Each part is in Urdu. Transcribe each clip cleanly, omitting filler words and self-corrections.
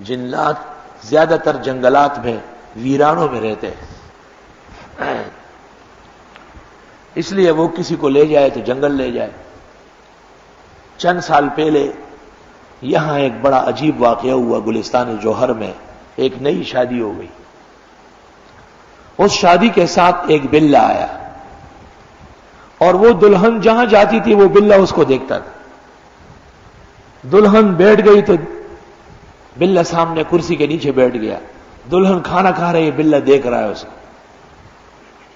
جنات زیادہ تر جنگلات میں، ویرانوں میں رہتے ہیں، اس لیے وہ کسی کو لے جائے تو جنگل لے جائے۔ چند سال پہلے یہاں ایک بڑا عجیب واقعہ ہوا، گلستان جوہر میں ایک نئی شادی ہو گئی۔ اس شادی کے ساتھ ایک بلہ آیا، اور وہ دلہن جہاں جاتی تھی وہ بلہ اس کو دیکھتا تھا۔ دلہن بیٹھ گئی تو بلہ سامنے کرسی کے نیچے بیٹھ گیا۔ دلہن کھانا کھا رہی ہے، بلہ دیکھ رہا ہے اسے۔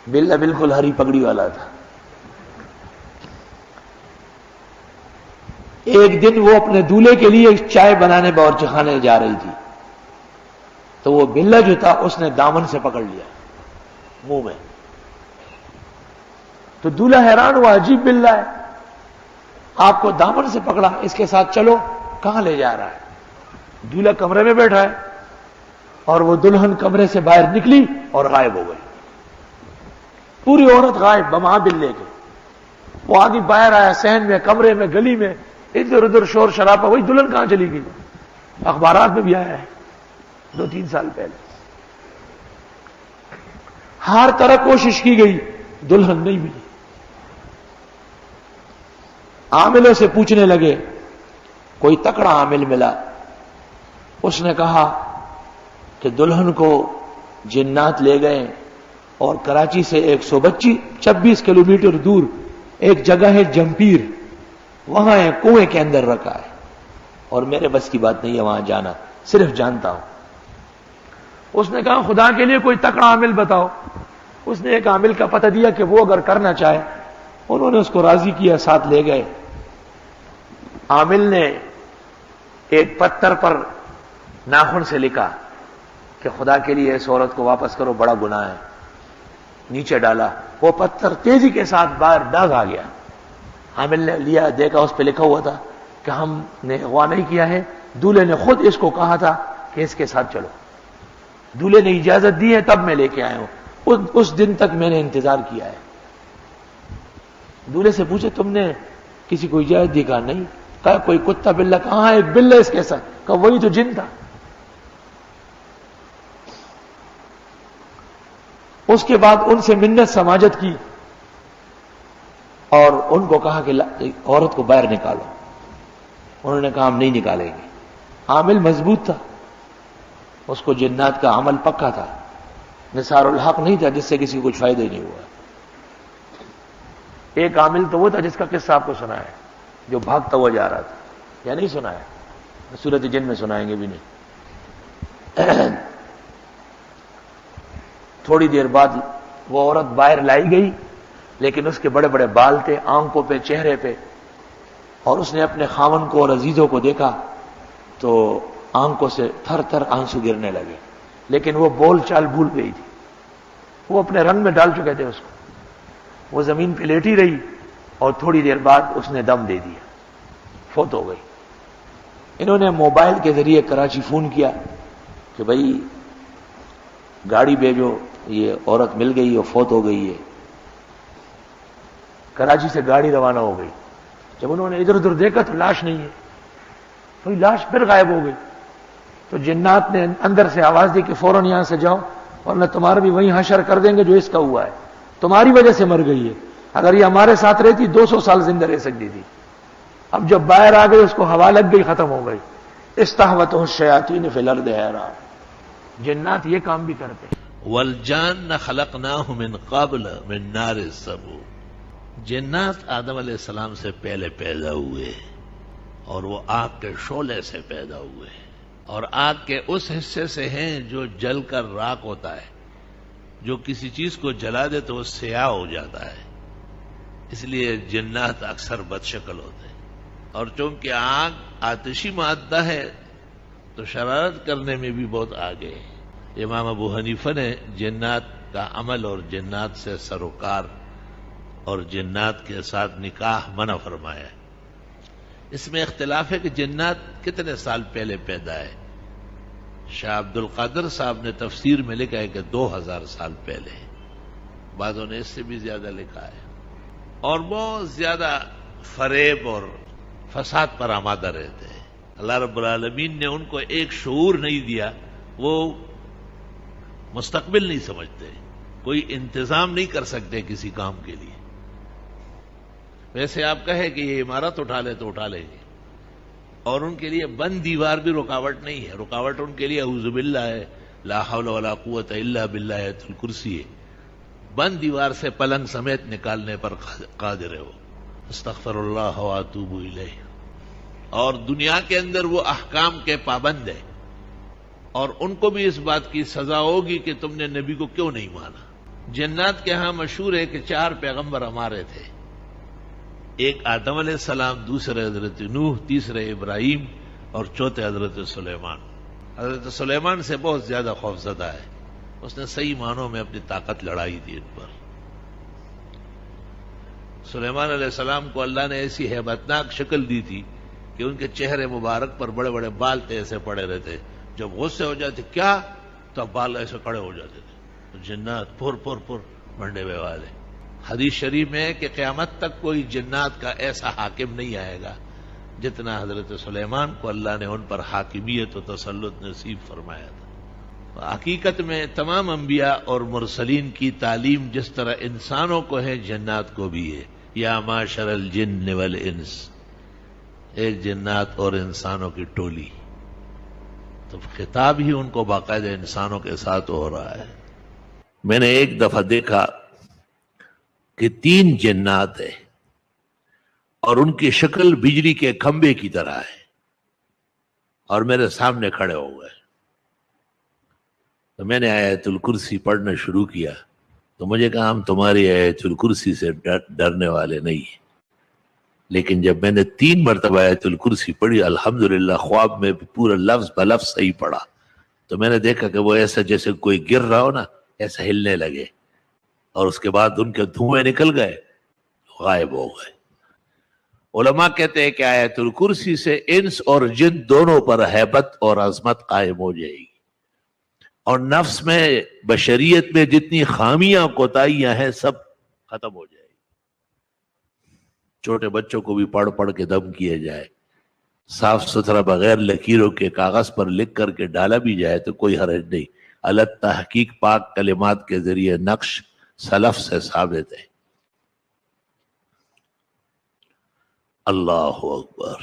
بلہ بالکل ہری پگڑی والا تھا۔ ایک دن وہ اپنے دولہے کے لیے چائے بنانے باورچی خانے جا رہی تھی، تو وہ بلہ جو تھا اس نے دامن سے پکڑ لیا منہ میں۔ تو دولہا حیران ہوا، عجیب بلہ ہے، آپ کو دامن سے پکڑا، اس کے ساتھ چلو، کہاں لے جا رہا ہے؟ دولہا کمرے میں بیٹھا ہے، اور وہ دلہن کمرے سے باہر نکلی اور غائب ہو گئی۔ پوری عورت غائب بمہا بلے کے۔ وہ آدمی باہر آیا، صحن میں، کمرے میں، گلی میں، ادھر ادھر شور شرابہ، وہی دلہن کہاں چلی گئی؟ اخبارات میں بھی آیا ہے 2-3 سال پہلے۔ ہر طرح کوشش کی گئی، دلہن نہیں ملی۔ عاملوں سے پوچھنے لگے، کوئی تکڑا عامل ملا، اس نے کہا کہ دلہن کو جنات لے گئے، اور کراچی سے 126 کلومیٹر دور ایک جگہ ہے جمپیر، وہاں ایک کنویں کے اندر رکھا ہے، اور میرے بس کی بات نہیں ہے وہاں جانا، صرف جانتا ہوں۔ اس نے کہا خدا کے لیے کوئی تکڑا عامل بتاؤ۔ اس نے ایک عامل کا پتہ دیا کہ وہ اگر کرنا چاہے، انہوں نے اس کو راضی کیا، ساتھ لے گئے۔ عامل نے ایک پتھر پر ناخن سے لکھا کہ خدا کے لیے اس عورت کو واپس کرو، بڑا گناہ ہے۔ نیچے ڈالا، وہ پتھر تیزی کے ساتھ باہر داغ آ گیا۔ عامل نے لیا، دیکھا، اس پہ لکھا ہوا تھا کہ ہم نے اغوا نہیں کیا ہے، دولہے نے خود اس کو کہا تھا کہ اس کے ساتھ چلو۔ دولہے نے اجازت دی ہے، تب میں لے کے آیا ہوں، اس دن تک میں نے انتظار کیا ہے۔ دولہے سے پوچھے تم نے کسی کو اجازت دی؟ کہا نہیں۔ کہا کوئی کتا بلہ؟ کہاں ایک بلہ اس کے ساتھ۔ کہا وہی تو جن تھا۔ اس کے بعد ان سے منت سماجت کی، اور ان کو کہا کہ عورت کو باہر نکالو۔ انہوں نے کہا ہم نہیں نکالیں گے۔ عامل مضبوط تھا، اس کو جنات کا عمل پکا تھا، نثار الحق نہیں تھا جس سے کسی کو کچھ فائدہ ہی نہیں ہوا۔ ایک عامل تو وہ تھا جس کا قصہ آپ کو سنا ہے، جو بھاگتا ہوا جا رہا تھا، یا نہیں سنا ہے؟ سورۃ جن میں سنائیں گے بھی نہیں۔ تھوڑی دیر بعد وہ عورت باہر لائی گئی، لیکن اس کے بڑے بڑے بال تھے آنکھوں پہ، چہرے پہ، اور اس نے اپنے خاوند کو اور عزیزوں کو دیکھا تو آنکھوں سے تھر تھر آنسو گرنے لگے، لیکن وہ بول چال بھول گئی تھی، وہ اپنے رنگ میں ڈال چکے تھے اس کو۔ وہ زمین پہ لیٹی رہی، اور تھوڑی دیر بعد اس نے دم دے دیا، فوت ہو گئی۔ انہوں نے موبائل کے ذریعے کراچی فون کیا کہ بھائی گاڑی بھیجو، یہ عورت مل گئی اور فوت ہو گئی ہے۔ کراچی سے گاڑی روانہ ہو گئی۔ جب انہوں نے ادھر ادھر دیکھا تو لاش نہیں ہے، تو لاش پھر غائب ہو گئی۔ تو جنات نے اندر سے آواز دی کہ فوراً یہاں سے جاؤ، ورنہ تمہارا بھی وہیں حشر کر دیں گے جو اس کا ہوا ہے، تمہاری وجہ سے مر گئی ہے، اگر یہ ہمارے ساتھ رہتی 200 سال زندہ رہ سکتی تھی۔ اب جب باہر آ گئی، اس کو ہوا لگ گئی، ختم ہو گئی۔ استحوتہ الشیاطین فی الارض حیران۔ جنات یہ کام بھی کرتے ہیں۔ والجان خلقناہ من قبل من نار السموم۔ جنات آدم علیہ السلام سے پہلے پیدا ہوئے، اور وہ آگ کے شعلے سے پیدا ہوئے، اور آگ کے اس حصے سے ہیں جو جل کر راکھ ہوتا ہے، جو کسی چیز کو جلا دے تو وہ سیاہ ہو جاتا ہے، اس لیے جنات اکثر بد شکل ہوتے ہیں۔ اور چونکہ آگ آتشی مادہ ہے تو شرارت کرنے میں بھی بہت آگے ہے۔ امام ابو حنیفہ نے جنات کا عمل اور جنات سے سروکار اور جنات کے ساتھ نکاح منع فرمایا ہے۔ اس میں اختلاف ہے کہ جنات کتنے سال پہلے پیدا ہے۔ شاہ عبد القادر صاحب نے تفسیر میں لکھا ہے کہ 2000 سال پہلے، بعضوں نے اس سے بھی زیادہ لکھا ہے، اور بہت زیادہ فریب اور فساد پر آمادہ رہتے ہیں۔ اللہ رب العالمین نے ان کو ایک شعور نہیں دیا، وہ مستقبل نہیں سمجھتے، کوئی انتظام نہیں کر سکتے کسی کام کے لیے۔ ویسے آپ کہیں کہ یہ عمارت اٹھا لے تو اٹھا لیں گے، اور ان کے لیے بند دیوار بھی رکاوٹ نہیں ہے، رکاوٹ ان کے لیے اعوذ باللہ ہے، لا حول ولا قوت الا باللہ آیت الکرسی ہے، بند دیوار سے پلنگ سمیت نکالنے پر قادر ہے وہ۔ استغفر اللہ واتوب الیہ۔ اور دنیا کے اندر وہ احکام کے پابند ہے، اور ان کو بھی اس بات کی سزا ہوگی کہ تم نے نبی کو کیوں نہیں مانا۔ جنات کے ہاں مشہور ہے کہ 4 پیغمبر ہمارے تھے، ایک آدم علیہ السلام، دوسرے حضرت نوح، تیسرے ابراہیم اور چوتھے حضرت سلیمان۔ حضرت سلیمان سے بہت زیادہ خوفزدہ ہے، اس نے صحیح معنوں میں اپنی طاقت لڑائی تھی ان پر۔ سلیمان علیہ السلام کو اللہ نے ایسی ہیبتناک شکل دی تھی کہ ان کے چہرے مبارک پر بڑے بڑے بال ایسے پڑے رہتے، جب غصے ہو جاتے کیا تو اب بال ایسے کڑے ہو جاتے تھے۔ جنات پھر پھر پھر بنڈے ہوئے والے۔ حدیث شریف میں ہے کہ قیامت تک کوئی جنات کا ایسا حاکم نہیں آئے گا جتنا حضرت سلیمان کو اللہ نے ان پر حاکمیت و تسلط نصیب فرمایا تھا۔ حقیقت میں تمام انبیاء اور مرسلین کی تعلیم جس طرح انسانوں کو ہے، جنات کو بھی ہے۔ یا معشر الجن والانس، ایک جنات اور انسانوں کی ٹولی، تو خطاب ہی ان کو باقاعدہ انسانوں کے ساتھ ہو رہا ہے۔ میں نے ایک دفعہ دیکھا کہ 3 جنات ہیں اور ان کی شکل بجلی کے کھمبے کی طرح ہے، اور میرے سامنے کھڑے ہو گئے۔ تو میں نے آیت الکرسی پڑھنا شروع کیا، تو مجھے کہا ہم تمہاری آیت الکرسی سے ڈرنے والے نہیں ہیں۔ لیکن جب میں نے 3 مرتبہ آیت الکرسی پڑھی، الحمدللہ خواب میں پورا لفظ بلفظ صحیح پڑھا، تو میں نے دیکھا کہ وہ ایسا جیسے کوئی گر رہا ہو نا، ایسا ہلنے لگے، اور اس کے بعد ان کے دھوئیں نکل گئے، غائب ہو گئے۔ علماء کہتے ہیں کہ آیت الکرسی سے انس اور جن دونوں پر ہیبت اور عظمت قائم ہو جائے گی، اور نفس میں، بشریت میں جتنی خامیاں کوتاہیاں ہیں سب ختم ہو جائے گی۔ چھوٹے بچوں کو بھی پڑھ پڑھ کے دم کیے جائے، صاف ستھرا بغیر لکیروں کے کاغذ پر لکھ کر کے ڈالا بھی جائے تو کوئی حرج نہیں۔ الگ تحقیق پاک کلمات کے ذریعے نقش سلف سے ثابت ہے۔ اللہ اکبر۔